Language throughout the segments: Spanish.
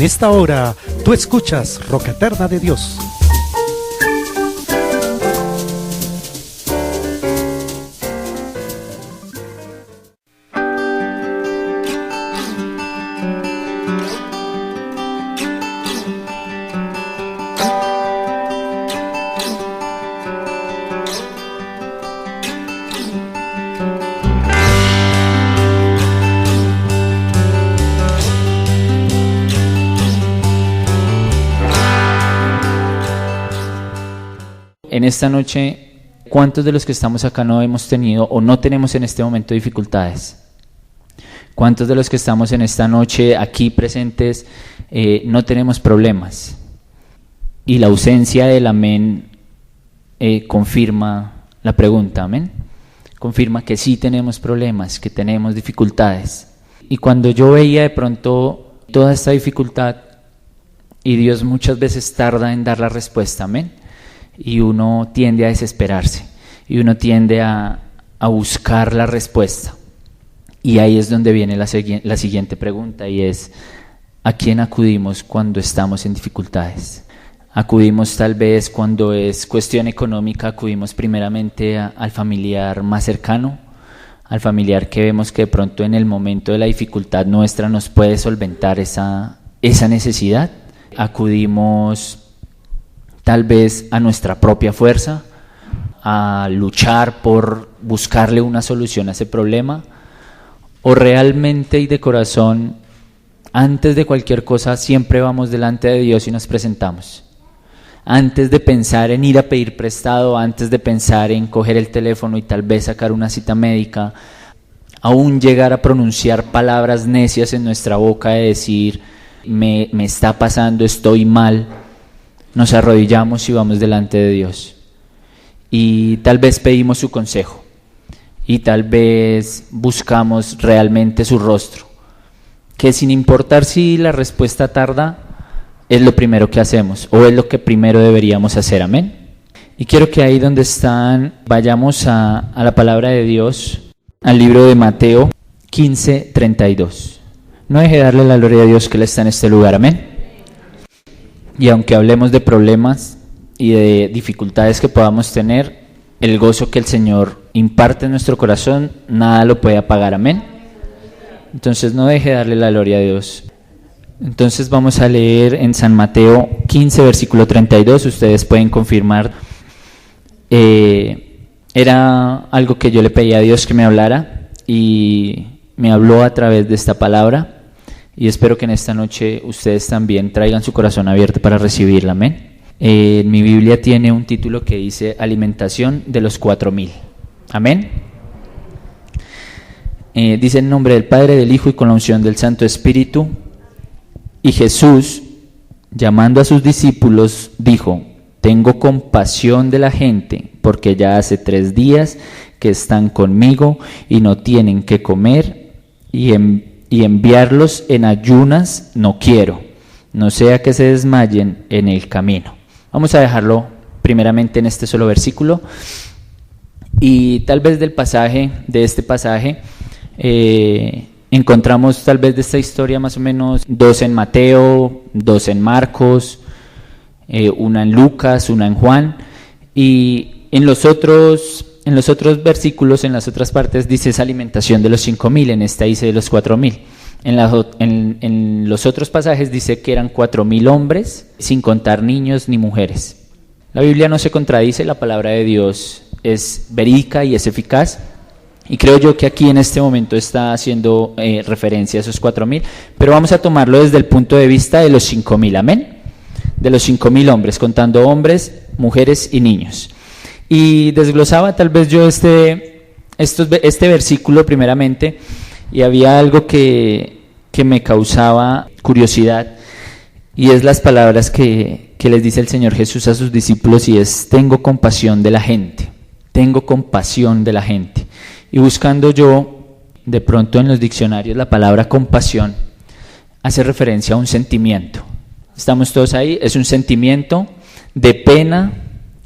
esta hora, tú escuchas Roca Eterna de Dios. En esta noche, ¿cuántos de los que estamos acá no hemos tenido o no tenemos en este momento dificultades? ¿Cuántos de los que estamos en esta noche aquí presentes no tenemos problemas? Y la ausencia del amén confirma la pregunta, amén. Confirma que sí tenemos problemas, que tenemos dificultades. Y cuando yo veía de pronto toda esta dificultad, y Dios muchas veces tarda en dar la respuesta, amén. Y uno tiende a desesperarse y uno tiende a buscar la respuesta, y ahí es donde viene la siguiente pregunta, y es: ¿a quién acudimos cuando estamos en dificultades? Acudimos tal vez cuando es cuestión económica, acudimos primeramente al familiar más cercano, al familiar que vemos que de pronto en el momento de la dificultad nuestra nos puede solventar esa necesidad. Acudimos tal vez a nuestra propia fuerza, a luchar por buscarle una solución a ese problema, o realmente y de corazón, antes de cualquier cosa, siempre vamos delante de Dios y nos presentamos. Antes de pensar en ir a pedir prestado, antes de pensar en coger el teléfono y tal vez sacar una cita médica, aún llegar a pronunciar palabras necias en nuestra boca de decir, me está pasando, estoy mal, nos arrodillamos y vamos delante de Dios. Y tal vez pedimos su consejo, y tal vez buscamos realmente su rostro, que sin importar si la respuesta tarda, es lo primero que hacemos, o es lo que primero deberíamos hacer, amén. Y quiero que ahí donde están, vayamos a la palabra de Dios, al libro de Mateo 15:32. No deje de darle la gloria a Dios que Él está en este lugar, amén. Y aunque hablemos de problemas y de dificultades que podamos tener, el gozo que el Señor imparte en nuestro corazón, nada lo puede apagar, amén. Entonces no deje de darle la gloria a Dios. Entonces vamos a leer en San Mateo 15, versículo 32, ustedes pueden confirmar. Era algo que yo le pedí a Dios que me hablara, y me habló a través de esta palabra. Y espero que en esta noche ustedes también traigan su corazón abierto para recibirla, amén. Mi Biblia tiene un título que dice Alimentación de los 4,000, amén. Dice en nombre del Padre, del Hijo y con la unción del Santo Espíritu. Y Jesús, llamando a sus discípulos, dijo: tengo compasión de la gente, porque ya hace 3 días que están conmigo y no tienen qué comer, y enviarlos en ayunas no quiero, no sea que se desmayen en el camino. Vamos a dejarlo primeramente en este solo versículo, y tal vez de este pasaje, encontramos tal vez de esta historia más o menos 2 en Mateo, 2 en Marcos, una en Lucas, una en Juan, y en los otros versículos, en las otras partes, dice esa alimentación de los 5,000, en esta dice de los 4,000. En los otros pasajes dice que eran 4,000 hombres, sin contar niños ni mujeres. La Biblia no se contradice, la palabra de Dios es verídica y es eficaz. Y creo yo que aquí en este momento está haciendo referencia a esos 4,000, pero vamos a tomarlo desde el punto de vista de los 5,000, amén. De los 5,000 hombres, contando hombres, mujeres y niños. Y desglosaba tal vez yo este versículo primeramente, y había algo que me causaba curiosidad, y es las palabras que les dice el Señor Jesús a sus discípulos, y es: tengo compasión de la gente, tengo compasión de la gente. Y buscando yo, de pronto en los diccionarios, la palabra compasión hace referencia a un sentimiento. ¿Estamos todos ahí? Es un sentimiento de pena,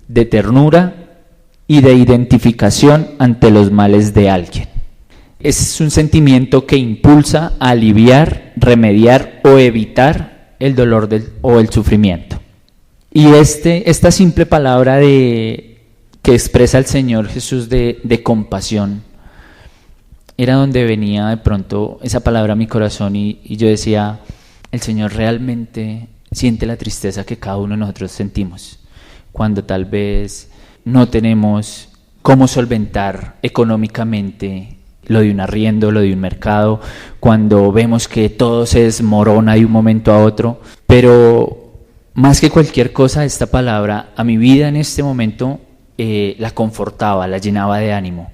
de ternura y de identificación ante los males de alguien. Es un sentimiento que impulsa a aliviar, remediar o evitar el dolor o el sufrimiento. Y esta simple palabra que expresa el Señor Jesús de compasión, era donde venía de pronto esa palabra a mi corazón y yo decía, el Señor realmente siente la tristeza que cada uno de nosotros sentimos cuando tal vez no tenemos cómo solventar económicamente lo de un arriendo, lo de un mercado, cuando vemos que todo se desmorona de un momento a otro. Pero más que cualquier cosa, esta palabra a mi vida en este momento la confortaba, la llenaba de ánimo.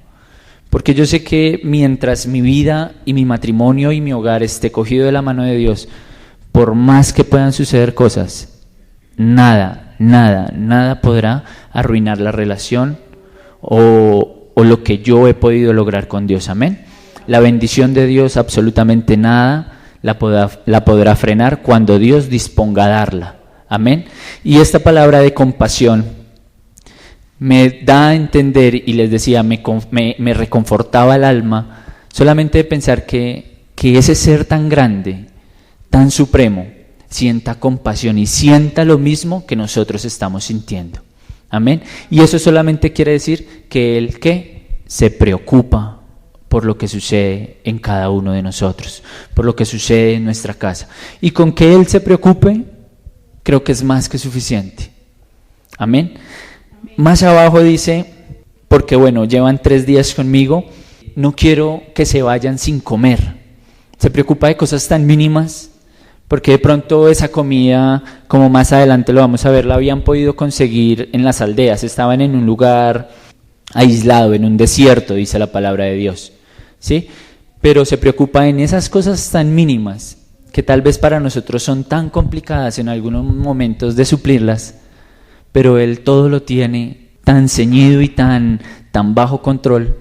Porque yo sé que mientras mi vida y mi matrimonio y mi hogar esté cogido de la mano de Dios, por más que puedan suceder cosas, nada podrá arruinar la relación o lo que yo he podido lograr con Dios. Amén. La bendición de Dios, absolutamente nada la podrá frenar cuando Dios disponga a darla. Amén. Y esta palabra de compasión me da a entender, y les decía, me reconfortaba el alma, solamente de pensar que ese ser tan grande, tan supremo, sienta compasión y sienta lo mismo que nosotros estamos sintiendo. Amén. Y eso solamente quiere decir que Él se preocupa por lo que sucede en cada uno de nosotros, por lo que sucede en nuestra casa. Y con que Él se preocupe, creo que es más que suficiente. Amén. Más abajo dice, porque bueno, llevan 3 días conmigo, no quiero que se vayan sin comer. Se preocupa de cosas tan mínimas, porque de pronto esa comida, como más adelante lo vamos a ver, la habían podido conseguir en las aldeas, estaban en un lugar aislado, en un desierto, dice la palabra de Dios, ¿sí? Pero se preocupa en esas cosas tan mínimas, que tal vez para nosotros son tan complicadas en algunos momentos de suplirlas, pero Él todo lo tiene tan ceñido y tan bajo control,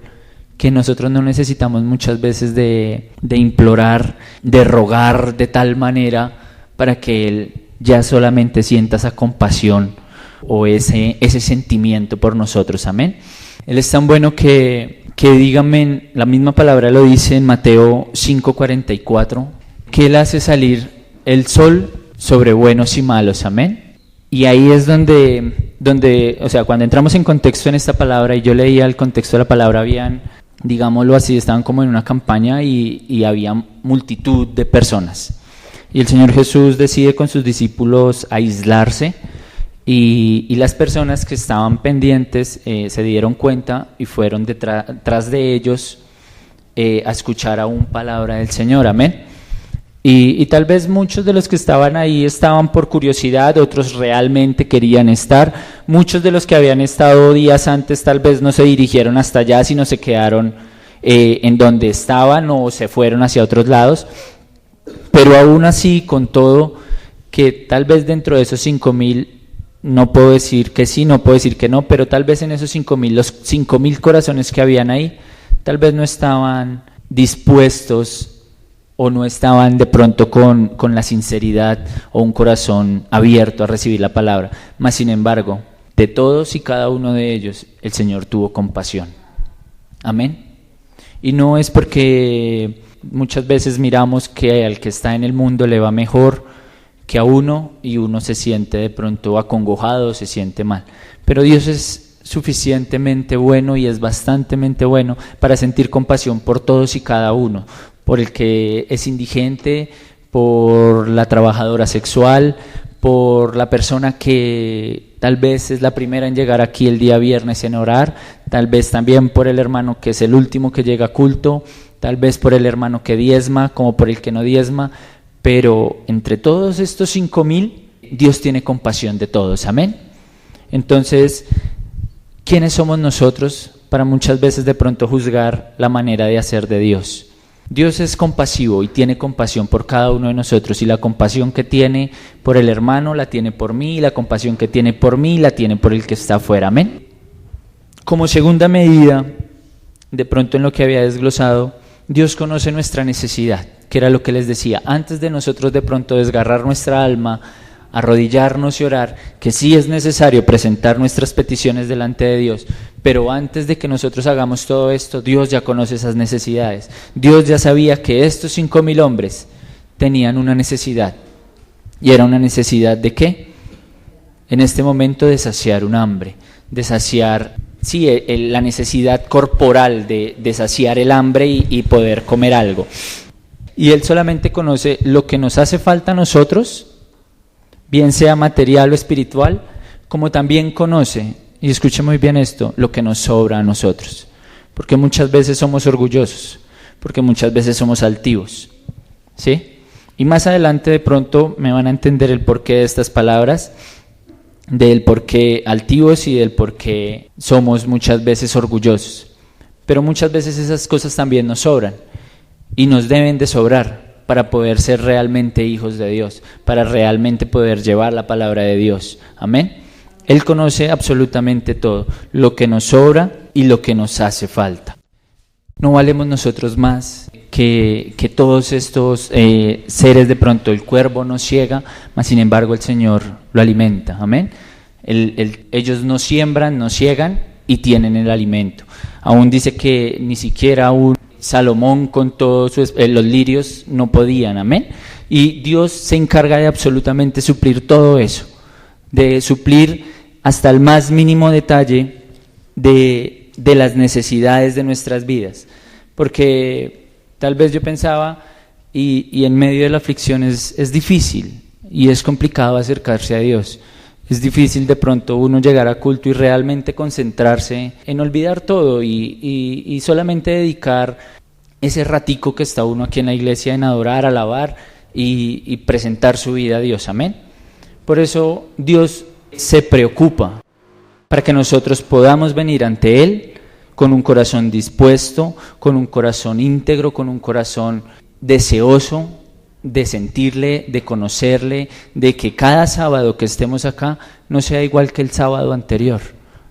que nosotros no necesitamos muchas veces de implorar, de rogar de tal manera para que Él ya solamente sienta esa compasión o ese sentimiento por nosotros. Amén. Él es tan bueno que dígame, la misma palabra lo dice en Mateo 5:44, que Él hace salir el sol sobre buenos y malos. Amén. Y ahí es donde, o sea, cuando entramos en contexto en esta palabra, y yo leía el contexto de la palabra, habían, digámoslo así, estaban como en una campaña y había multitud de personas. Y el Señor Jesús decide con sus discípulos aislarse, y las personas que estaban pendientes se dieron cuenta y fueron detrás de ellos a escuchar aún palabra del Señor. Amén. Y tal vez muchos de los que estaban ahí estaban por curiosidad, otros realmente querían estar. Muchos de los que habían estado días antes tal vez no se dirigieron hasta allá, sino se quedaron en donde estaban o se fueron hacia otros lados. Pero aún así, con todo, que tal vez dentro de esos 5,000, no puedo decir que sí, no puedo decir que no, pero tal vez en esos 5,000, los 5,000 corazones que habían ahí, tal vez no estaban dispuestos o no estaban de pronto con la sinceridad o un corazón abierto a recibir la palabra. Mas sin embargo, de todos y cada uno de ellos, el Señor tuvo compasión. Amén. Y no es porque muchas veces miramos que al que está en el mundo le va mejor que a uno y uno se siente de pronto acongojado, se siente mal. Pero Dios es suficientemente bueno y es bastantemente bueno para sentir compasión por todos y cada uno, por el que es indigente, por la trabajadora sexual, por la persona que tal vez es la primera en llegar aquí el día viernes en orar, tal vez también por el hermano que es el último que llega a culto, tal vez por el hermano que diezma como por el que no diezma, pero entre todos estos 5,000, Dios tiene compasión de todos. Amén. Entonces, ¿quiénes somos nosotros para muchas veces de pronto juzgar la manera de hacer de Dios? Dios es compasivo y tiene compasión por cada uno de nosotros, y la compasión que tiene por el hermano la tiene por mí, y la compasión que tiene por mí la tiene por el que está afuera. Amén. Como segunda medida, de pronto en lo que había desglosado, Dios conoce nuestra necesidad, que era lo que les decía, antes de nosotros de pronto desgarrar nuestra alma, arrodillarnos y orar, que sí es necesario presentar nuestras peticiones delante de Dios, pero antes de que nosotros hagamos todo esto, Dios ya conoce esas necesidades. Dios ya sabía que estos 5,000 hombres tenían una necesidad, Y era una necesidad ¿de qué? En este momento de saciar un hambre, de saciar, sí, la necesidad corporal de saciar el hambre y poder comer algo. Y Él solamente conoce lo que nos hace falta a nosotros, bien sea material o espiritual, como también conoce, y escuche muy bien esto, lo que nos sobra a nosotros. Porque muchas veces somos orgullosos, porque muchas veces somos altivos, ¿sí? Y más adelante de pronto me van a entender el porqué de estas palabras, del porqué altivos y del porqué somos muchas veces orgullosos. Pero muchas veces esas cosas también nos sobran y nos deben de sobrar para poder ser realmente hijos de Dios, para realmente poder llevar la palabra de Dios. Amén. Él conoce absolutamente todo, lo que nos sobra y lo que nos hace falta. No valemos nosotros más que todos estos seres. De pronto el cuervo nos ciega, mas sin embargo el Señor lo alimenta. Amén. Ellos no siembran, no ciegan y tienen el alimento. Aún dice que ni siquiera un Salomón con todos los lirios no podían. Amén. Y Dios se encarga de absolutamente suplir todo eso, de suplir hasta el más mínimo detalle de las necesidades de nuestras vidas. Porque tal vez yo pensaba, y en medio de la aflicción es difícil y es complicado acercarse a Dios. Es difícil de pronto uno llegar a culto y realmente concentrarse en olvidar todo y solamente dedicar ese ratico que está uno aquí en la iglesia en adorar, alabar y presentar su vida a Dios. Amén. Por eso Dios se preocupa para que nosotros podamos venir ante Él con un corazón dispuesto, con un corazón íntegro, con un corazón deseoso de sentirle, de conocerle, de que cada sábado que estemos acá no sea igual que el sábado anterior.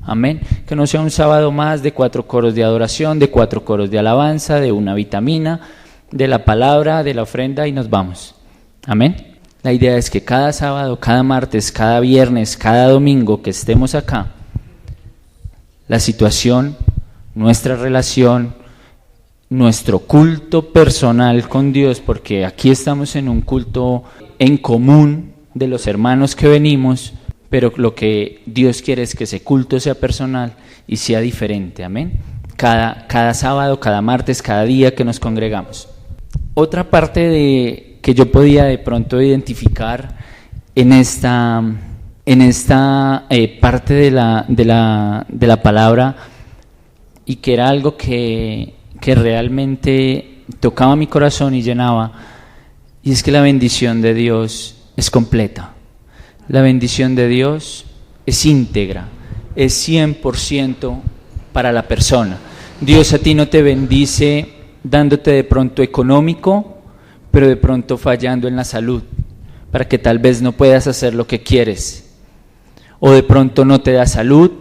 Amén. Que no sea un sábado más de 4 coros de adoración, de 4 coros de alabanza, de una vitamina, de la palabra, de la ofrenda y nos vamos. Amén. La idea es que cada sábado, cada martes, cada viernes, cada domingo que estemos acá, la situación, nuestra relación, nuestro culto personal con Dios, porque aquí estamos en un culto en común de los hermanos que venimos, pero lo que Dios quiere es que ese culto sea personal y sea diferente. Amén. Cada sábado, cada martes, cada día que nos congregamos. Otra parte que yo podía de pronto identificar en esta parte de la palabra, y que era algo que realmente tocaba mi corazón y llenaba, y es que la bendición de Dios es completa. La bendición de Dios es íntegra, es 100% para la persona. Dios a ti no te bendice dándote de pronto económico, pero de pronto fallando en la salud, para que tal vez no puedas hacer lo que quieres. O de pronto no te da salud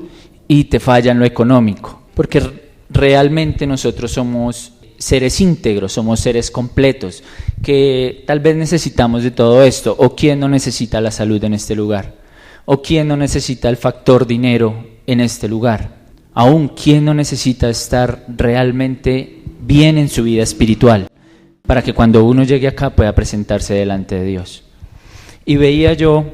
y te falla en lo económico, porque realmente nosotros somos seres íntegros, somos seres completos, que tal vez necesitamos de todo esto. ¿O quién no necesita la salud en este lugar? ¿O quién no necesita el factor dinero en este lugar? Aún, ¿quién no necesita estar realmente bien en su vida espiritual para que cuando uno llegue acá pueda presentarse delante de Dios? Y veía yo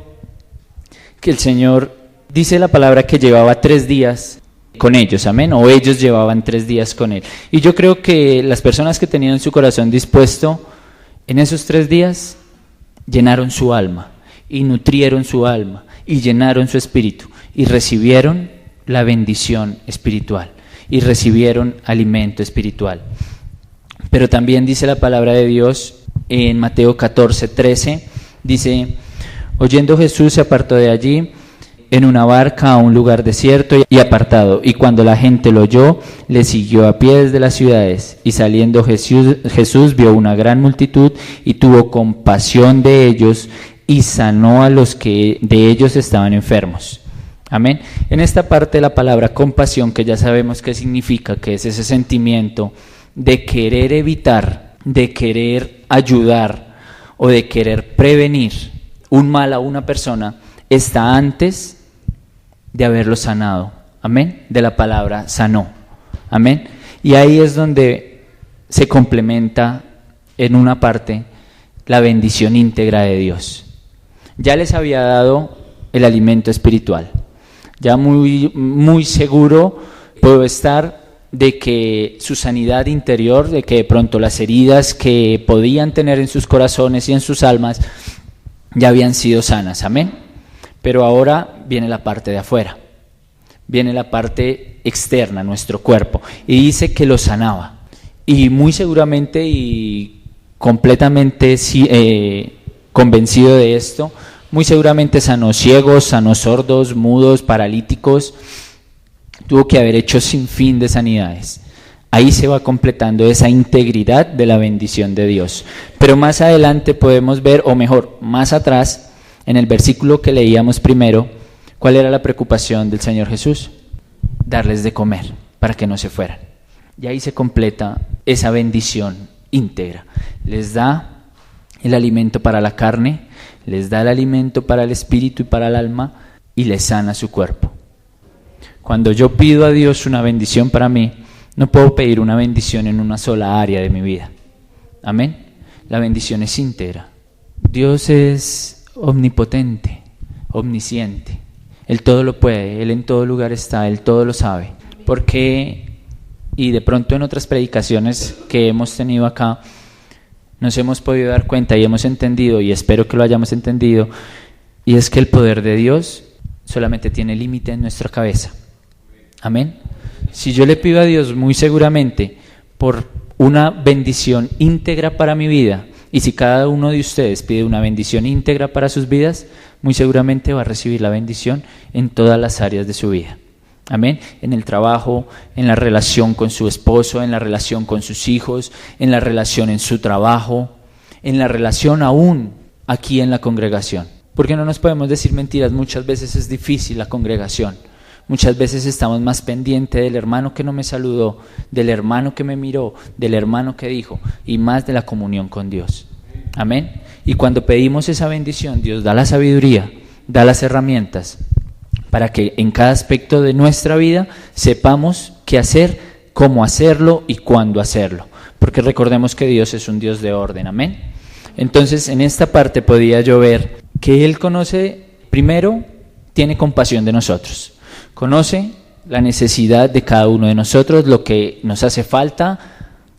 que el Señor, dice la palabra que llevaba 3 días con ellos, amén, o ellos llevaban 3 días con Él. Y yo creo que las personas que tenían su corazón dispuesto en esos 3 días llenaron su alma y nutrieron su alma y llenaron su espíritu y recibieron la bendición espiritual y recibieron alimento espiritual. Pero también dice la palabra de Dios en Mateo 14:13, dice: oyendo Jesús se apartó de allí en una barca a un lugar desierto y apartado, y cuando la gente lo oyó, le siguió a pie desde las ciudades. Y saliendo Jesús vio una gran multitud y tuvo compasión de ellos y sanó a los que de ellos estaban enfermos. Amén. En esta parte de la palabra compasión, que ya sabemos qué significa, que es ese sentimiento de querer evitar, de querer ayudar o de querer prevenir un mal a una persona, está antes de haberlo sanado. Amén. De la palabra sanó. Amén. Y ahí es donde se complementa en una parte la bendición íntegra de Dios. ya les había dado el alimento espiritual. Ya muy seguro puedo estar de que su sanidad interior, de que de pronto las heridas que podían tener en sus corazones y en sus almas ya habían sido sanas, amén. Pero ahora viene la parte de afuera, viene la parte externa, nuestro cuerpo, y dice que lo sanaba. Y muy seguramente y completamente convencido de esto, muy seguramente sanó ciegos, sanó sordos, mudos, paralíticos. Tuvo que haber hecho sin fin de sanidades. Ahí se va completando esa integridad de la bendición de Dios. Pero más adelante podemos ver, o mejor, más atrás, en el versículo que leíamos primero, ¿cuál era la preocupación del Señor Jesús? Darles de comer para que no se fueran. Y ahí se completa esa bendición íntegra. Les da el alimento para la carne, les da el alimento para el espíritu y para el alma, y les sana su cuerpo. Cuando yo pido a Dios una bendición para mí, no puedo pedir una bendición en una sola área de mi vida. Amén. La bendición es íntegra. Dios es omnipotente, omnisciente. Él todo lo puede, Él en todo lugar está, Él todo lo sabe. Porque, y de pronto en otras predicaciones que hemos tenido acá, nos hemos podido dar cuenta y hemos entendido, y espero que lo hayamos entendido, y es que el poder de Dios solamente tiene límite en nuestra cabeza. Amén. Si yo le pido a Dios muy seguramente por una bendición íntegra para mi vida, y si cada uno de ustedes pide una bendición íntegra para sus vidas, muy seguramente va a recibir la bendición en todas las áreas de su vida. Amén. En el trabajo, en la relación con su esposo, en la relación con sus hijos, en la relación en su trabajo, en la relación aún aquí en la congregación. Porque no nos podemos decir mentiras, muchas veces es difícil la congregación. Muchas veces estamos más pendientes del hermano que no me saludó, del hermano que me miró, del hermano que dijo, y más de la comunión con Dios. Amén. Y cuando pedimos esa bendición, Dios da la sabiduría, da las herramientas para que en cada aspecto de nuestra vida sepamos qué hacer, cómo hacerlo y cuándo hacerlo. Porque recordemos que Dios es un Dios de orden. Amén. Entonces, en esta parte podía yo ver que Él conoce, primero, tiene compasión de nosotros. Conoce la necesidad de cada uno de nosotros, lo que nos hace falta,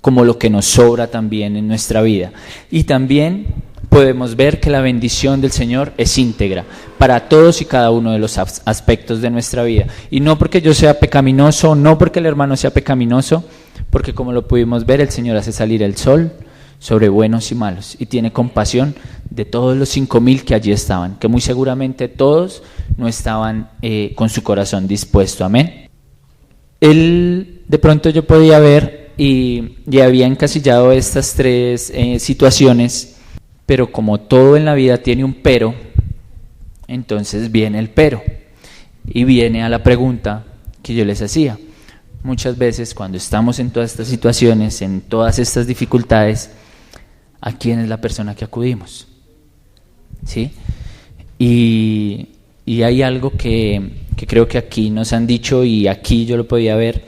como lo que nos sobra también en nuestra vida. Y también podemos ver que la bendición del Señor es íntegra para todos y cada uno de los aspectos de nuestra vida. Y no porque yo sea pecaminoso, no porque el hermano sea pecaminoso, porque como lo pudimos ver, el Señor hace salir el sol sobre buenos y malos, y tiene compasión de todos los 5,000 que allí estaban, que muy seguramente todos no estaban con su corazón dispuesto. Amén. Él, de pronto yo podía ver y había encasillado estas tres situaciones, pero como todo en la vida tiene un pero, entonces viene el pero y viene a la pregunta que yo les hacía. Muchas veces cuando estamos en todas estas situaciones, en todas estas dificultades, ¿a quién es la persona que acudimos? ¿Sí? Y hay algo que creo que aquí nos han dicho, y aquí yo lo podía ver,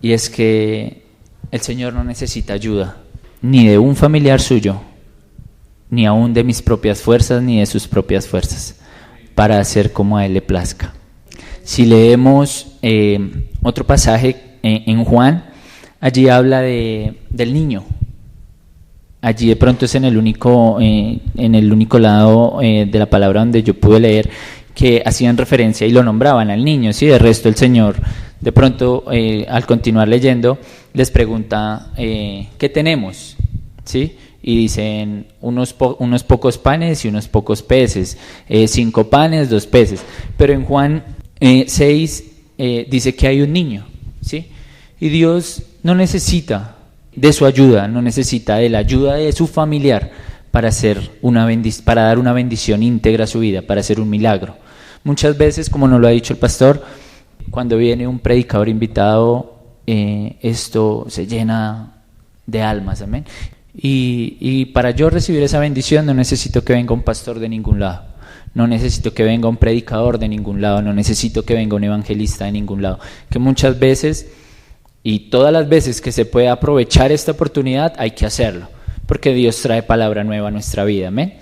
y es que el Señor no necesita ayuda, ni de un familiar suyo, ni aún de mis propias fuerzas, ni de sus propias fuerzas, para hacer como a Él le plazca. Si leemos otro pasaje en Juan, allí habla del niño. Allí de pronto es en el único lado de la palabra donde yo pude leer que hacían referencia y lo nombraban al niño, ¿sí? De resto el Señor, de pronto al continuar leyendo, les pregunta, ¿qué tenemos? ¿Sí? Y dicen unos pocos panes y unos pocos peces, 5 panes, 2 peces. Pero en Juan 6 dice que hay un niño, ¿sí? Y Dios no necesita de su ayuda, no necesita de la ayuda de su familiar para dar una bendición íntegra a su vida, para hacer un milagro. Muchas veces, como nos lo ha dicho el pastor, cuando viene un predicador invitado, esto se llena de almas, amén. Y para yo recibir esa bendición no necesito que venga un pastor de ningún lado, no necesito que venga un predicador de ningún lado, no necesito que venga un evangelista de ningún lado, que muchas veces y todas las veces que se pueda aprovechar esta oportunidad hay que hacerlo, porque Dios trae palabra nueva a nuestra vida, amén.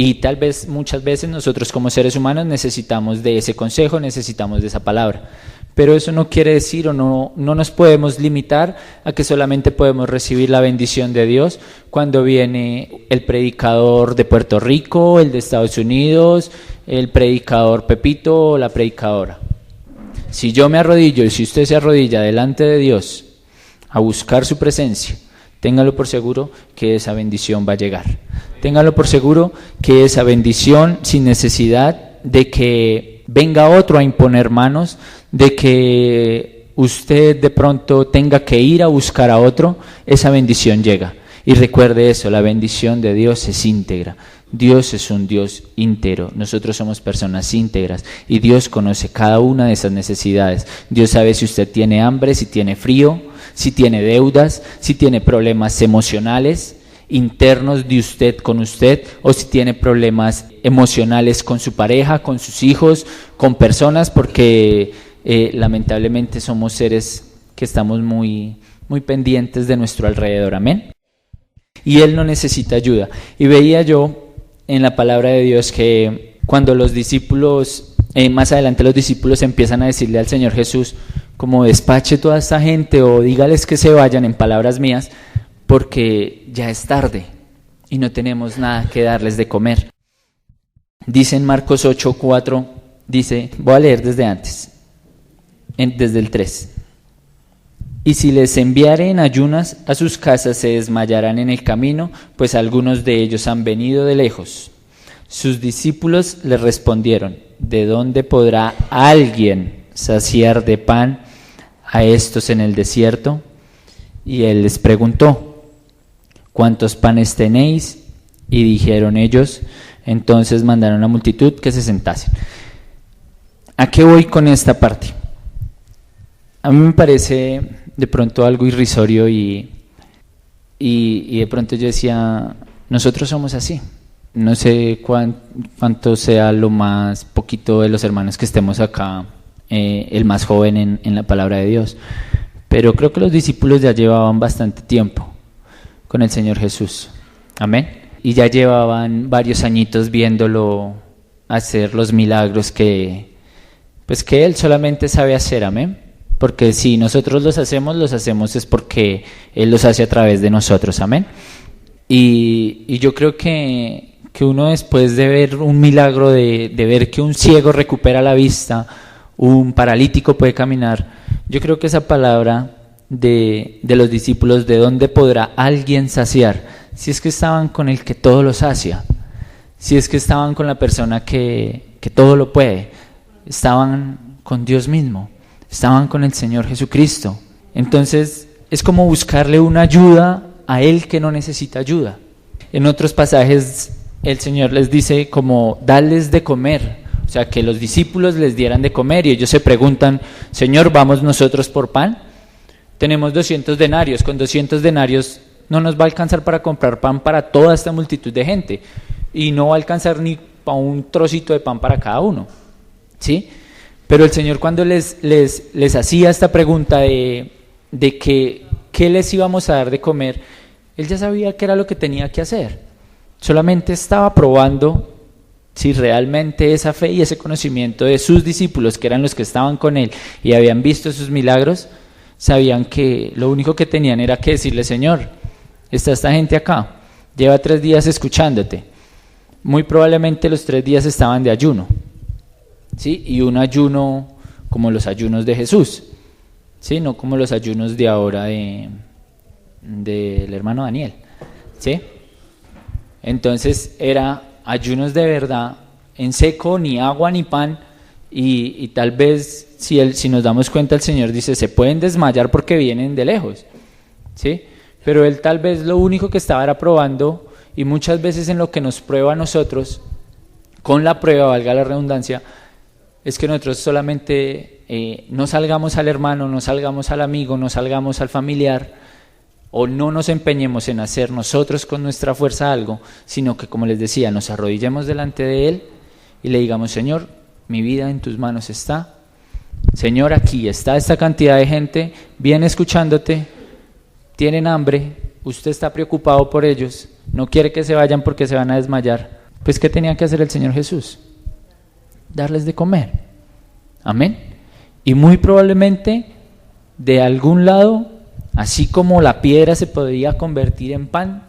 Y tal vez muchas veces nosotros como seres humanos necesitamos de ese consejo, necesitamos de esa palabra. Pero eso no quiere decir o no nos podemos limitar a que solamente podemos recibir la bendición de Dios cuando viene el predicador de Puerto Rico, el de Estados Unidos, el predicador Pepito o la predicadora. Si yo me arrodillo y si usted se arrodilla delante de Dios a buscar su presencia, téngalo por seguro que esa bendición va a llegar. Téngalo por seguro que esa bendición, sin necesidad de que venga otro a imponer manos, de que usted de pronto tenga que ir a buscar a otro, esa bendición llega. Y recuerde eso, la bendición de Dios es íntegra. Dios es un Dios íntegro, nosotros somos personas íntegras y Dios conoce cada una de esas necesidades. Dios sabe si usted tiene hambre, si tiene frío, si tiene deudas, si tiene problemas emocionales internos de usted con usted, o si tiene problemas emocionales con su pareja, con sus hijos, con personas, porque lamentablemente somos seres que estamos muy pendientes de nuestro alrededor, amén. Y Él no necesita ayuda. Y veía yo en la palabra de Dios que cuando los discípulos, más adelante los discípulos empiezan a decirle al Señor Jesús, como despache toda esta gente o dígales que se vayan, en palabras mías, porque ya es tarde y no tenemos nada que darles de comer. Dice en Marcos 8:4, dice, voy a leer desde antes, desde el 3. Y si les enviare en ayunas a sus casas, se desmayarán en el camino, pues algunos de ellos han venido de lejos. Sus discípulos le respondieron, ¿de dónde podrá alguien saciar de pan a estos en el desierto? Y él les preguntó, ¿cuántos panes tenéis? Y dijeron ellos, entonces mandaron a la multitud que se sentasen. ¿A qué voy con esta parte? A mí me parece de pronto algo irrisorio y de pronto yo decía, nosotros somos así. No sé cuánto sea lo más poquito de los hermanos que estemos acá, el más joven en la palabra de Dios. Pero creo que los discípulos ya llevaban bastante tiempo con el Señor Jesús. Amén. Y ya llevaban varios añitos viéndolo hacer los milagros que Él solamente sabe hacer. Amén. Porque si nosotros los hacemos es porque Él los hace a través de nosotros, amén. Y yo creo que uno después de ver un milagro, de ver que un ciego recupera la vista, un paralítico puede caminar, yo creo que esa palabra de los discípulos, ¿de dónde podrá alguien saciar? Si es que estaban con el que todo lo sacia, si es que estaban con la persona que todo lo puede, estaban con Dios mismo. Estaban con el Señor Jesucristo. Entonces es como buscarle una ayuda a Él que no necesita ayuda. En otros pasajes el Señor les dice como darles de comer, o sea que los discípulos les dieran de comer, y ellos se preguntan, Señor, ¿vamos nosotros por pan? Tenemos 200 denarios, con 200 denarios no nos va a alcanzar para comprar pan para toda esta multitud de gente, y no va a alcanzar ni para un trocito de pan para cada uno, ¿sí? Pero el Señor cuando les hacía esta pregunta de que qué les íbamos a dar de comer, Él ya sabía qué era lo que tenía que hacer. Solamente estaba probando si realmente esa fe y ese conocimiento de sus discípulos, que eran los que estaban con Él y habían visto sus milagros, sabían que lo único que tenían era que decirle, Señor, está esta gente acá, lleva 3 días escuchándote. Muy probablemente los 3 días estaban de ayuno. ¿Sí? Y un ayuno como los ayunos de Jesús, ¿sí? No como los ayunos de ahora del hermano Daniel, ¿sí? Entonces era ayunos de verdad, en seco, ni agua ni pan, y tal vez si nos damos cuenta el Señor dice, se pueden desmayar porque vienen de lejos, ¿sí? Pero Él tal vez lo único que estaba era probando, y muchas veces en lo que nos prueba a nosotros, con la prueba, valga la redundancia, es que nosotros solamente no salgamos al hermano, no salgamos al amigo, no salgamos al familiar, o no nos empeñemos en hacer nosotros con nuestra fuerza algo, sino que, como les decía, nos arrodillemos delante de Él y le digamos, Señor, mi vida en tus manos está. Señor, aquí está esta cantidad de gente, viene escuchándote, tienen hambre, usted está preocupado por ellos, no quiere que se vayan porque se van a desmayar. Pues ¿qué tenía que hacer el Señor Jesús? Darles de comer. Amén. Y muy probablemente de algún lado, así como la piedra se podía convertir en pan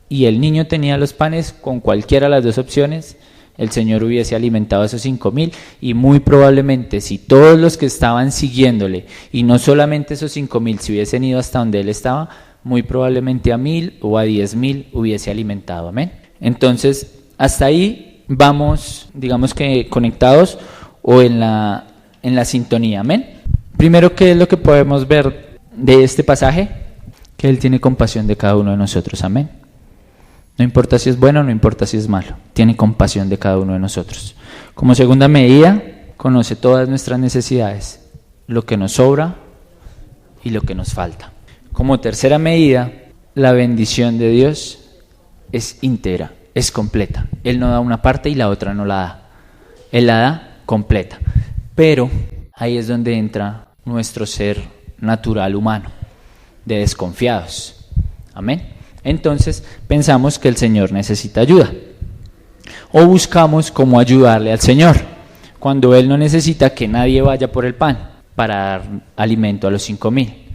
y el niño tenía los panes, con cualquiera de las dos opciones, el Señor hubiese alimentado a esos 5,000, y muy probablemente si todos los que estaban siguiéndole, y no solamente esos 5,000, si hubiesen ido hasta donde él estaba, muy probablemente a 1,000 o a 10,000 hubiese alimentado. Amén. Entonces, hasta ahí vamos, digamos que conectados o en la sintonía. Amén. Primero, ¿qué es lo que podemos ver de este pasaje? Que Él tiene compasión de cada uno de nosotros. Amén. No importa si es bueno, no importa si es malo, tiene compasión de cada uno de nosotros. Como segunda medida, conoce todas nuestras necesidades, lo que nos sobra y lo que nos falta. Como tercera medida, la bendición de Dios es íntegra, es completa. Él no da una parte y la otra no la da. Él la da completa. Pero ahí es donde entra nuestro ser natural humano, de desconfiados. Amén. Entonces pensamos que el Señor necesita ayuda o buscamos cómo ayudarle al Señor cuando Él no necesita que nadie vaya por el pan para dar alimento a los 5,000,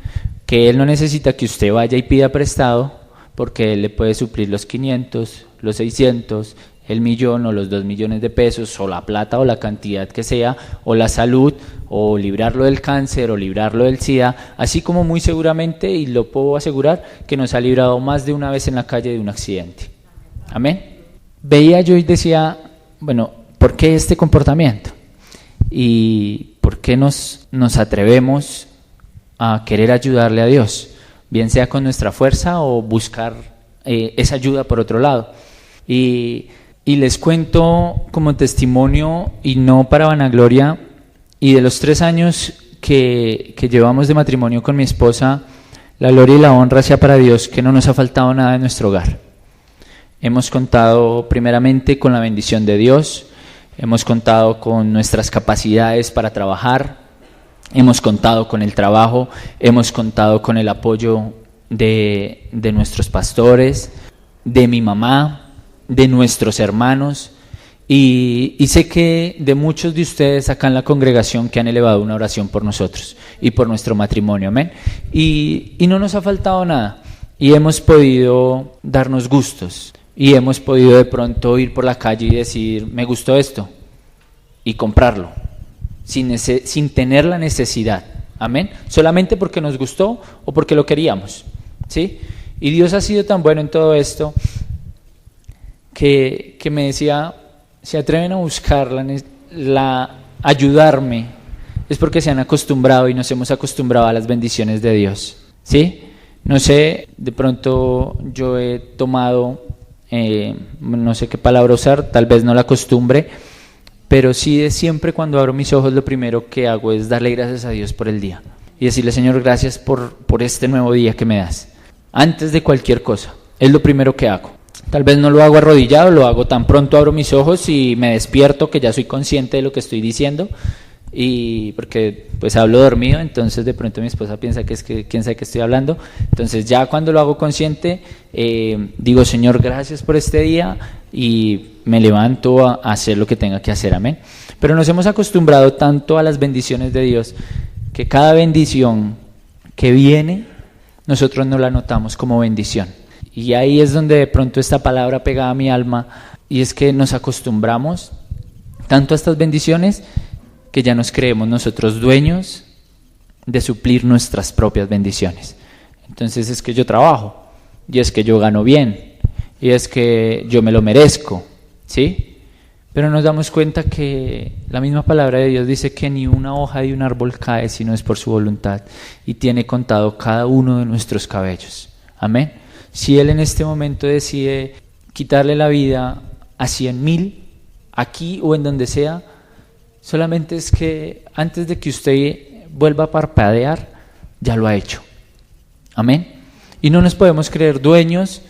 que Él no necesita que usted vaya y pida prestado porque Él le puede suplir los 500, los 600, el 1,000,000 o los 2,000,000 de pesos o la plata o la cantidad que sea, o la salud, o librarlo del cáncer o librarlo del SIDA, así como muy seguramente, y lo puedo asegurar, que nos ha librado más de una vez en la calle de un accidente. Amén. Veía yo y decía, bueno, ¿por qué este comportamiento? ¿Y por qué nos atrevemos a querer ayudarle a Dios? Bien sea con nuestra fuerza o buscar esa ayuda por otro lado. Y les cuento como testimonio y no para vanagloria, y de los 3 años que llevamos de matrimonio con mi esposa, la gloria y la honra sea para Dios, que no nos ha faltado nada en nuestro hogar. Hemos contado primeramente con la bendición de Dios, hemos contado con nuestras capacidades para trabajar, hemos contado con el trabajo, hemos contado con el apoyo de nuestros pastores, de mi mamá, de nuestros hermanos, y sé que de muchos de ustedes acá en la congregación que han elevado una oración por nosotros y por nuestro matrimonio. Amén. Y no nos ha faltado nada, y hemos podido darnos gustos, y hemos podido de pronto ir por la calle y decir, me gustó esto, y comprarlo, sin tener la necesidad. Amén. Solamente porque nos gustó o porque lo queríamos, ¿sí? Y Dios ha sido tan bueno en todo esto que me decía, se atreven a buscar ayudarme, es porque se han acostumbrado y nos hemos acostumbrado a las bendiciones de Dios, ¿sí? No sé, de pronto yo he tomado, no sé qué palabra usar, tal vez no la costumbre, pero sí de siempre cuando abro mis ojos lo primero que hago es darle gracias a Dios por el día y decirle, Señor, gracias por este nuevo día que me das, antes de cualquier cosa, es lo primero que hago. Tal vez no lo hago arrodillado, lo hago tan pronto abro mis ojos y me despierto, que ya soy consciente de lo que estoy diciendo, y porque pues hablo dormido, entonces de pronto mi esposa piensa que es que quién sabe qué estoy hablando. Entonces ya cuando lo hago consciente, digo, Señor, gracias por este día, y me levanto a hacer lo que tenga que hacer. Amén. Pero nos hemos acostumbrado tanto a las bendiciones de Dios que cada bendición que viene nosotros no la notamos como bendición. Y ahí es donde de pronto esta palabra pega a mi alma, y es que nos acostumbramos tanto a estas bendiciones que ya nos creemos nosotros dueños de suplir nuestras propias bendiciones. Entonces es que yo trabajo, y es que yo gano bien, y es que yo me lo merezco, ¿sí? Pero nos damos cuenta que la misma palabra de Dios dice que ni una hoja de un árbol cae si no es por su voluntad, y tiene contado cada uno de nuestros cabellos. Amén. Si Él en este momento decide quitarle la vida a 100,000, aquí o en donde sea, solamente es que antes de que usted vuelva a parpadear, ya lo ha hecho. Amén. Y no nos podemos creer dueños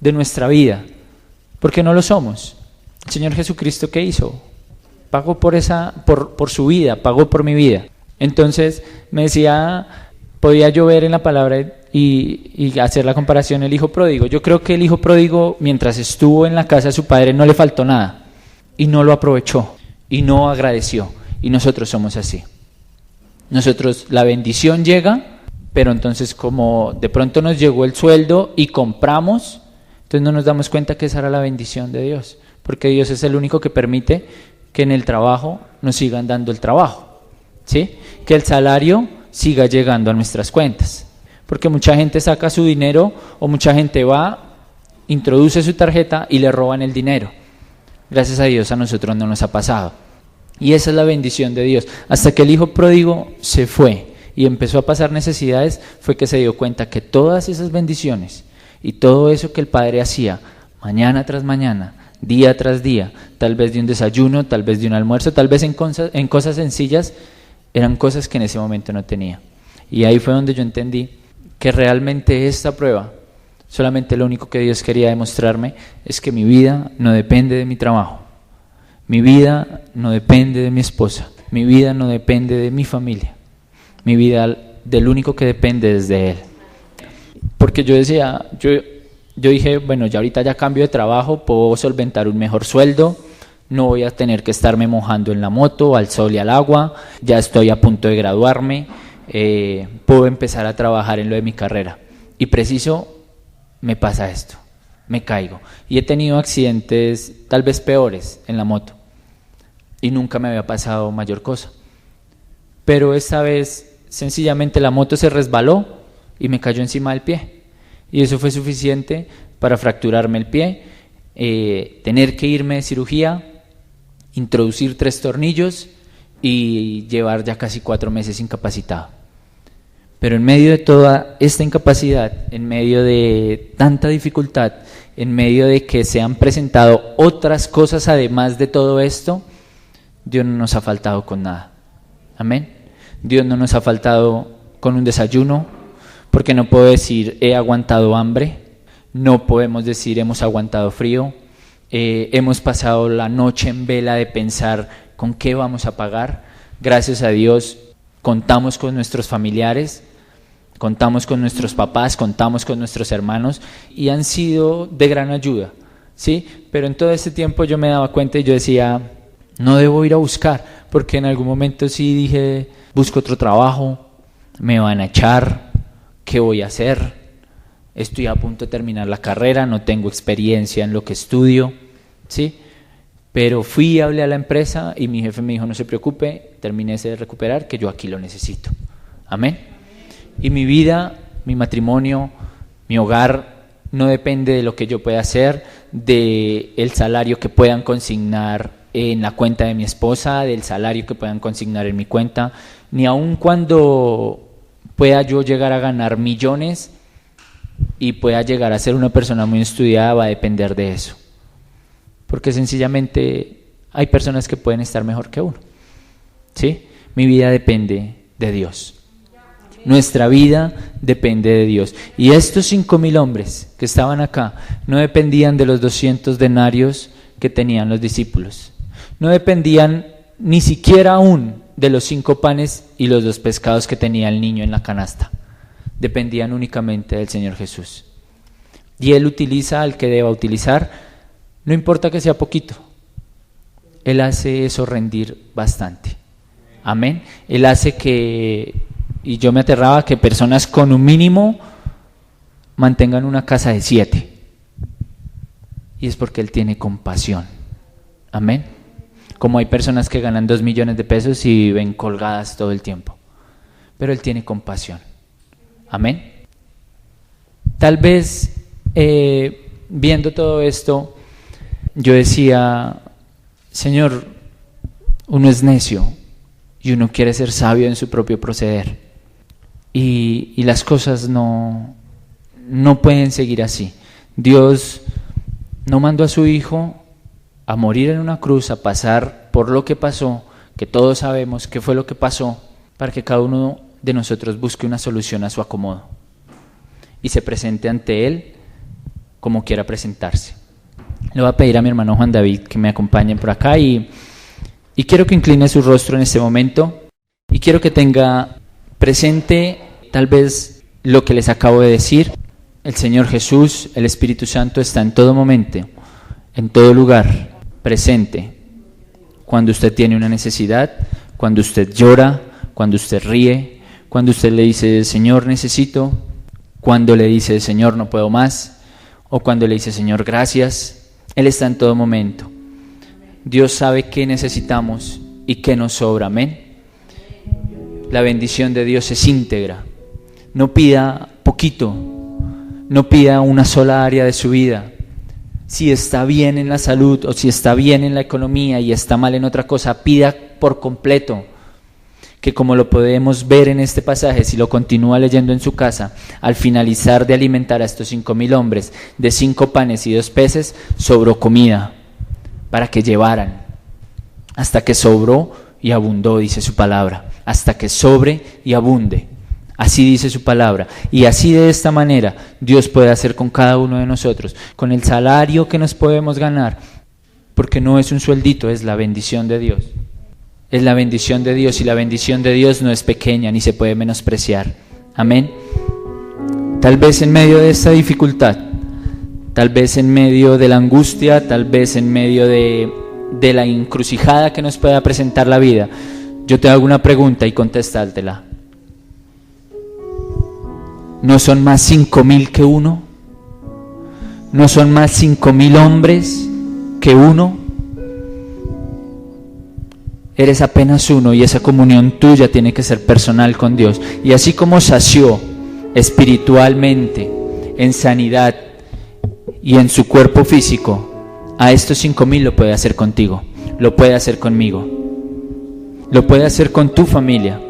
de nuestra vida, porque no lo somos. El Señor Jesucristo, ¿qué hizo? Pagó por su vida, pagó por mi vida. Entonces me decía, podía yo ver en la palabra y hacer la comparación el hijo pródigo. Yo creo que el hijo pródigo, mientras estuvo en la casa de su padre, no le faltó nada y no lo aprovechó y no agradeció. Y nosotros somos así. Nosotros, la bendición llega, pero entonces como de pronto nos llegó el sueldo y compramos, entonces no nos damos cuenta que esa era la bendición de Dios, porque Dios es el único que permite que en el trabajo nos sigan dando el trabajo, ¿sí? Que el salario siga llegando a nuestras cuentas, porque mucha gente saca su dinero o mucha gente va, introduce su tarjeta y le roban el dinero. Gracias a Dios a nosotros no nos ha pasado. Y esa es la bendición de Dios. Hasta que el hijo pródigo se fue y empezó a pasar necesidades, fue que se dio cuenta que todas esas bendiciones y todo eso que el padre hacía mañana tras mañana, día tras día, tal vez de un desayuno, tal vez de un almuerzo, tal vez en cosas sencillas, eran cosas que en ese momento no tenía. Y ahí fue donde yo entendí que realmente esta prueba, solamente lo único que Dios quería demostrarme es que mi vida no depende de mi trabajo, mi vida no depende de mi esposa, mi vida no depende de mi familia, mi vida del único que depende es de Él. Porque yo decía, yo dije, bueno, ya ahorita ya cambio de trabajo, puedo solventar un mejor sueldo, no voy a tener que estarme mojando en la moto, al sol y al agua, ya estoy a punto de graduarme, puedo empezar a trabajar en lo de mi carrera. Y preciso me pasa esto, me caigo. Y he tenido accidentes tal vez peores en la moto y nunca me había pasado mayor cosa. Pero esta vez sencillamente la moto se resbaló y me cayó encima del pie. Y eso fue suficiente para fracturarme el pie, tener que irme de cirugía, introducir 3 tornillos y llevar ya casi 4 meses incapacitado. Pero en medio de toda esta incapacidad, en medio de tanta dificultad, en medio de que se han presentado otras cosas además de todo esto, Dios no nos ha faltado con nada. Amén. Dios no nos ha faltado con un desayuno, porque no puedo decir he aguantado hambre, no podemos decir hemos aguantado frío, hemos pasado la noche en vela de pensar con qué vamos a pagar. Gracias a Dios contamos con nuestros familiares, contamos con nuestros papás, contamos con nuestros hermanos y han sido de gran ayuda, ¿sí? Pero en todo este tiempo yo me daba cuenta y yo decía, no debo ir a buscar, porque en algún momento sí dije, busco otro trabajo, me van a echar, ¿qué voy a hacer? Estoy a punto de terminar la carrera, no tengo experiencia en lo que estudio, ¿sí? Pero fui y hablé a la empresa y mi jefe me dijo, no se preocupe, termínese de recuperar, que yo aquí lo necesito. Amén. Y mi vida, mi matrimonio, mi hogar no depende de lo que yo pueda hacer, del salario que puedan consignar en la cuenta de mi esposa, del salario que puedan consignar en mi cuenta, ni aun cuando pueda yo llegar a ganar millones y pueda llegar a ser una persona muy estudiada, va a depender de eso. Porque sencillamente hay personas que pueden estar mejor que uno, ¿sí? Mi vida depende de Dios. Nuestra vida depende de Dios. Y estos 5,000 hombres que estaban acá no dependían de los 200 denarios que tenían los discípulos. No dependían ni siquiera aún de los 5 panes y los 2 pescados que tenía el niño en la canasta. Dependían únicamente del Señor Jesús. Y Él utiliza al que deba utilizar, no importa que sea poquito. Él hace eso rendir bastante. Amén. Él hace que, y yo me aterraba, que personas con un mínimo mantengan una casa de 7. Y es porque Él tiene compasión. Amén. Como hay personas que ganan 2 millones de pesos y viven colgadas todo el tiempo. Pero Él tiene compasión. Amén. Tal vez viendo todo esto, yo decía, Señor, uno es necio y uno quiere ser sabio en su propio proceder. Y las cosas no pueden seguir así. Dios no mandó a su Hijo a morir en una cruz, a pasar por lo que pasó, que todos sabemos qué fue lo que pasó, para que cada uno de nosotros busque una solución a su acomodo y se presente ante Él como quiera presentarse. Le voy a pedir a mi hermano Juan David que me acompañe por acá y quiero que incline su rostro en este momento y quiero que tenga presente tal vez lo que les acabo de decir. El Señor Jesús, el Espíritu Santo está en todo momento, en todo lugar, presente. Cuando usted tiene una necesidad, cuando usted llora, cuando usted ríe, cuando usted le dice, Señor, necesito, cuando le dice, Señor, no puedo más, o cuando le dice, Señor, gracias. Él está en todo momento. Dios sabe qué necesitamos y qué nos sobra, amén. La bendición de Dios es íntegra. No pida poquito, no pida una sola área de su vida. Si está bien en la salud o si está bien en la economía y está mal en otra cosa, pida por completo. Que como lo podemos ver en este pasaje, si lo continúa leyendo en su casa, al finalizar de alimentar a estos 5,000 hombres de 5 panes y 2 peces, sobró comida para que llevaran, hasta que sobró y abundó, dice su palabra, hasta que sobre y abunde. Así dice su palabra, y así de esta manera Dios puede hacer con cada uno de nosotros, con el salario que nos podemos ganar, porque no es un sueldito, es la bendición de Dios. Es la bendición de Dios, y la bendición de Dios no es pequeña ni se puede menospreciar. Amén. Tal vez en medio de esta dificultad, tal vez en medio de la angustia, tal vez en medio de la encrucijada que nos pueda presentar la vida, yo te hago una pregunta y contéstatela. ¿No son más 5,000 que uno? ¿No son más 5,000 hombres que uno? Eres apenas uno, y esa comunión tuya tiene que ser personal con Dios. Y así como sació espiritualmente, en sanidad y en su cuerpo físico, a estos 5,000 lo puede hacer contigo, lo puede hacer conmigo, lo puede hacer con tu familia,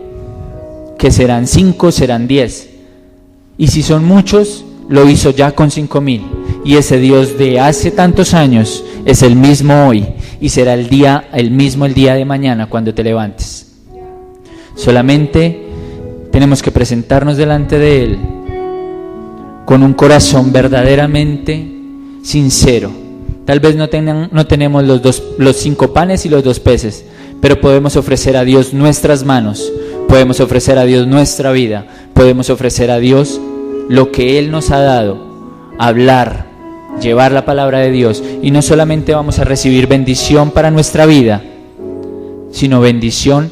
que serán 5, serán 10. Y si son muchos, lo hizo ya con 5,000. Y ese Dios de hace tantos años es el mismo hoy y será el mismo el día de mañana cuando te levantes. Solamente tenemos que presentarnos delante de Él con un corazón verdaderamente sincero. Tal vez no tenemos los 5 panes y los 2 peces, pero podemos ofrecer a Dios nuestras manos, podemos ofrecer a Dios nuestra vida, podemos ofrecer a Dios lo que Él nos ha dado, hablar, llevar la palabra de Dios, y no solamente vamos a recibir bendición para nuestra vida, sino bendición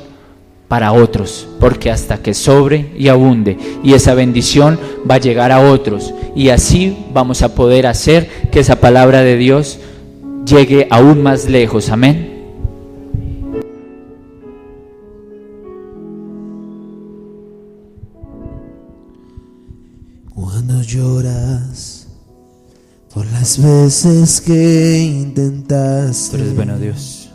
para otros, porque hasta que sobre y abunde, y esa bendición va a llegar a otros, y así vamos a poder hacer que esa palabra de Dios llegue aún más lejos, amén. Cuando lloras por las veces que intentaste, Tú eres bueno, Dios,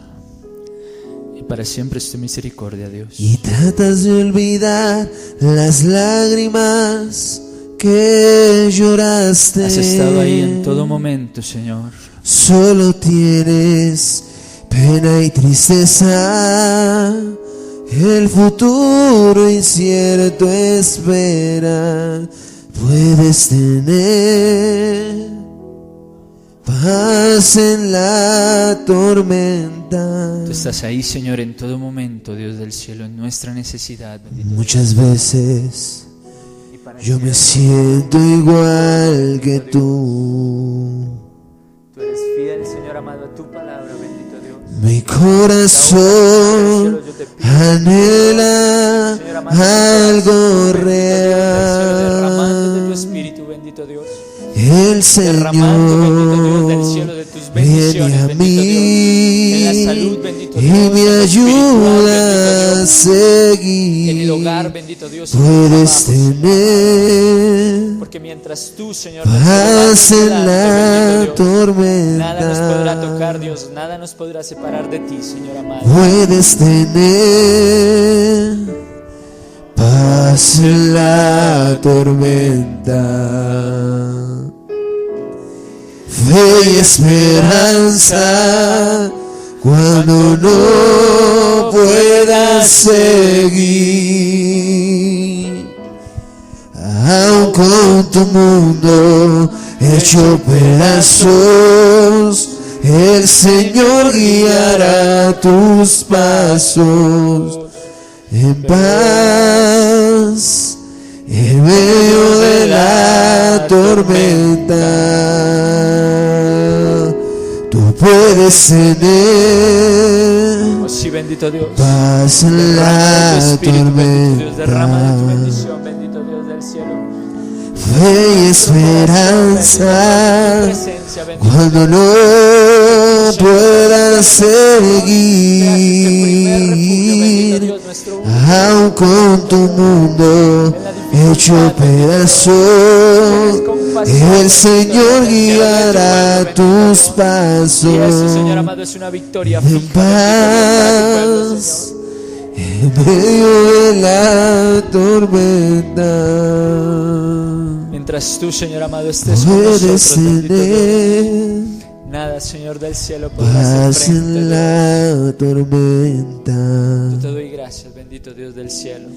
y para siempre es tu misericordia, Dios. y tratas de olvidar las lágrimas que lloraste, Has estado ahí en todo momento, Señor. solo tienes pena y tristeza, el futuro incierto espera. Puedes tener paz en la tormenta. Tú estás ahí, Señor, en todo momento, Dios del cielo, en nuestra necesidad. Muchas veces yo me siento igual que tú. Tú eres fiel, Señor amado, a tu palabra, bendito Dios. Mi corazón anhela algo Derramando de tu real. espíritu, bendito Dios. El Derramando, bendito Dios, del Señor cielo de tus viene bendiciones, a bendito mí Dios. En la salud, bendito y Dios. me En lo espiritual, ayuda a bendito Dios. seguir. En el hogar, bendito Dios. En el Puedes trabajo, tener porque mientras tú, Señor, paz en la nada nos podrá tormenta. tocar, Dios, nada nos podrá separar de ti, Señor amado. Puedes tener paz en la tormenta. Fe y esperanza cuando no puedas seguir. Aun con tu mundo hecho pedazos, el Señor guiará tus pasos en paz en medio de la tormenta. Tú puedes tener Oh, sí, bendito Dios. paz en Derrama de tu la espíritu, bendito Dios. Derrama de tu tormenta. bendición, bendito Dios del cielo. Fe y esperanza Presencia, bendito cuando Dios. no puedas seguir, aun con tu mundo hecho pedazos, el Señor guiará tus Y pasos eso, Señor amado, es una victoria en fija, bendito Dios, paz en medio de la tormenta. mientras tú, Señor amado, estés con Puedes nosotros, bendito Dios. tener Nada, Señor del cielo, podrá paz hacer frente, en Dios. la tormenta. Yo te doy gracias, bendito Dios del cielo.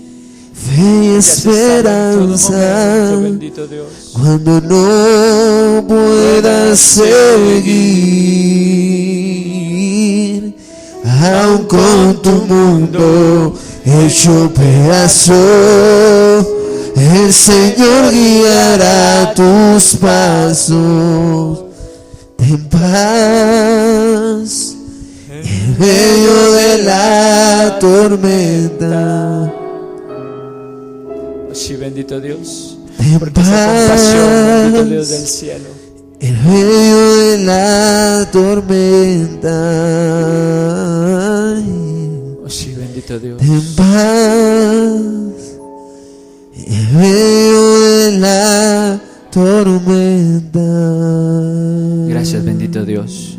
Fe y Que has estado en todo momento, esperanza bendito Dios. cuando no puedas seguir, aun con tu mundo hecho pedazo, el Señor guiará tus pasos. Ten paz en medio de la tormenta. Sí, bendito Dios. Ten Porque esa compasión, bendito Dios del paz cielo. en medio de la tormenta. Oh, sí, bendito Dios. Ten paz en medio de la tormenta. Gracias, bendito Dios.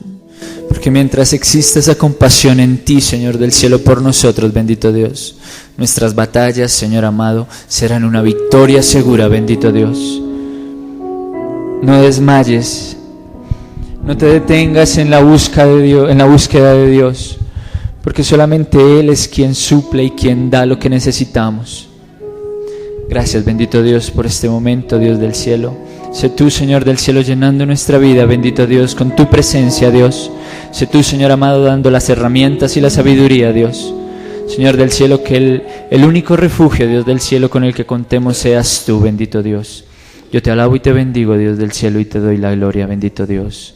Porque mientras exista esa compasión en ti, Señor del cielo, por nosotros, bendito Dios, nuestras batallas, Señor amado, serán una victoria segura, bendito Dios. No desmayes, no te detengas en la búsqueda de Dios, porque solamente Él es quien suple y quien da lo que necesitamos. Gracias, bendito Dios, por este momento, Dios del cielo. Sé tú, Señor del cielo, llenando nuestra vida, bendito Dios, con tu presencia, Dios. Sé tú, Señor amado, dando las herramientas y la sabiduría, Dios. Señor del cielo, que el único refugio, Dios del cielo, con el que contemos seas tú, bendito Dios. Yo te alabo y te bendigo, Dios del cielo, y te doy la gloria, bendito Dios.